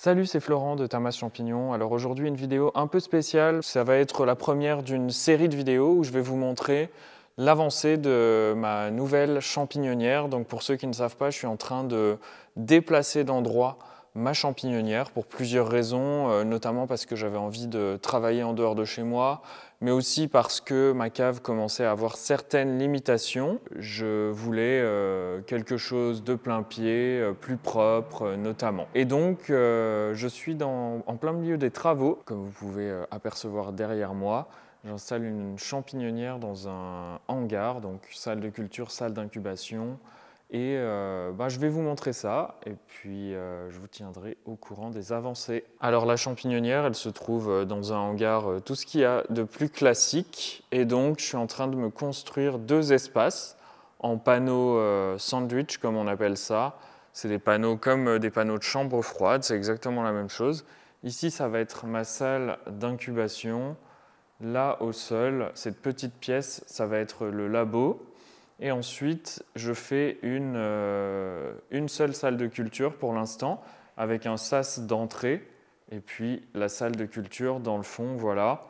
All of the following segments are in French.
Salut, c'est Florent de Tamas Champignons. Alors aujourd'hui, une vidéo un peu spéciale. Ça va être la première d'une série de vidéos où je vais vous montrer l'avancée de ma nouvelle champignonnière. Donc pour ceux qui ne savent pas, je suis en train de déplacer d'endroit ma champignonnière pour plusieurs raisons, notamment parce que j'avais envie de travailler en dehors de chez moi, mais aussi parce que ma cave commençait à avoir certaines limitations. Je voulais quelque chose de plein pied, plus propre notamment. Et donc, je suis en plein milieu des travaux, comme vous pouvez apercevoir derrière moi. J'installe une champignonnière dans un hangar, donc salle de culture, salle d'incubation. Et je vais vous montrer ça et puis je vous tiendrai au courant des avancées. Alors la champignonnière, elle se trouve dans un hangar, tout ce qu'il y a de plus classique. Et donc je suis en train de me construire deux espaces en panneaux sandwich, comme on appelle ça. C'est des panneaux comme des panneaux de chambre froide, c'est exactement la même chose. Ici, ça va être ma salle d'incubation. Là, au sol, cette petite pièce, ça va être le labo. Et ensuite, je fais une seule salle de culture pour l'instant, avec un sas d'entrée, et puis la salle de culture dans le fond, voilà,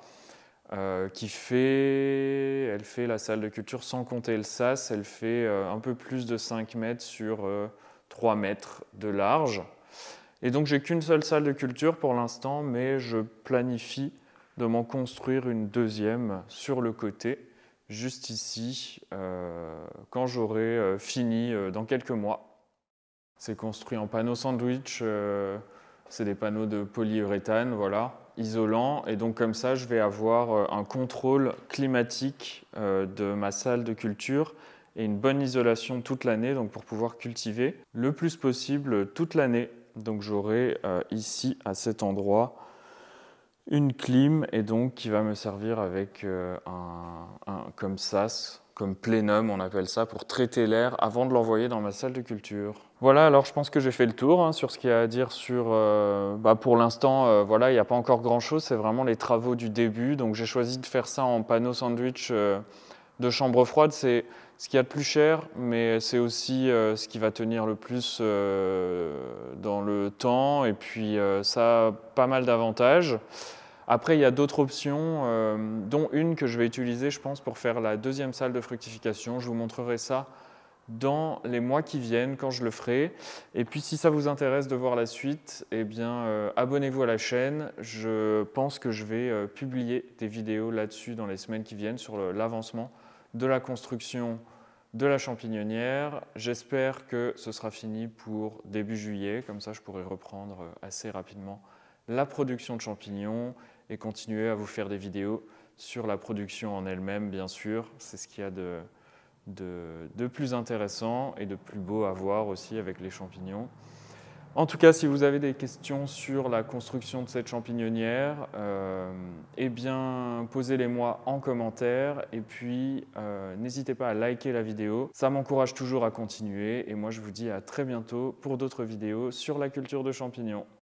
elle fait la salle de culture sans compter le sas, elle fait un peu plus de 5 mètres sur 3 mètres de large. Et donc, j'ai qu'une seule salle de culture pour l'instant, mais je planifie de m'en construire une deuxième sur le côté, juste ici, quand j'aurai fini dans quelques mois. C'est construit en panneaux sandwich, c'est des panneaux de polyuréthane, voilà, isolants. Et donc comme ça, je vais avoir un contrôle climatique de ma salle de culture et une bonne isolation toute l'année, donc pour pouvoir cultiver le plus possible toute l'année. Donc j'aurai ici, à cet endroit, une clim et donc qui va me servir avec comme sas, comme plénum on appelle ça, pour traiter l'air avant de l'envoyer dans ma salle de culture. Voilà, alors je pense que j'ai fait le tour sur ce qu'il y a à dire sur... pour l'instant, voilà, il n'y a pas encore grand-chose, c'est vraiment les travaux du début. Donc j'ai choisi de faire ça en panneau sandwich de chambre froide. C'est ce qu'il y a de plus cher, mais c'est aussi ce qui va tenir le plus dans le temps. Et puis ça a pas mal d'avantages. Après, il y a d'autres options, dont une que je vais utiliser, je pense, pour faire la deuxième salle de fructification. Je vous montrerai ça dans les mois qui viennent, quand je le ferai. Et puis, si ça vous intéresse de voir la suite, eh bien, abonnez-vous à la chaîne. Je pense que je vais publier des vidéos là-dessus dans les semaines qui viennent sur l'avancement de la construction de la champignonnière. J'espère que ce sera fini pour début juillet. Comme ça, je pourrai reprendre assez rapidement la production de champignons et continuer à vous faire des vidéos sur la production en elle-même, bien sûr. C'est ce qu'il y a de plus intéressant et de plus beau à voir aussi avec les champignons. En tout cas, si vous avez des questions sur la construction de cette champignonnière, eh bien, posez-les-moi en commentaire et puis n'hésitez pas à liker la vidéo. Ça m'encourage toujours à continuer et moi, je vous dis à très bientôt pour d'autres vidéos sur la culture de champignons.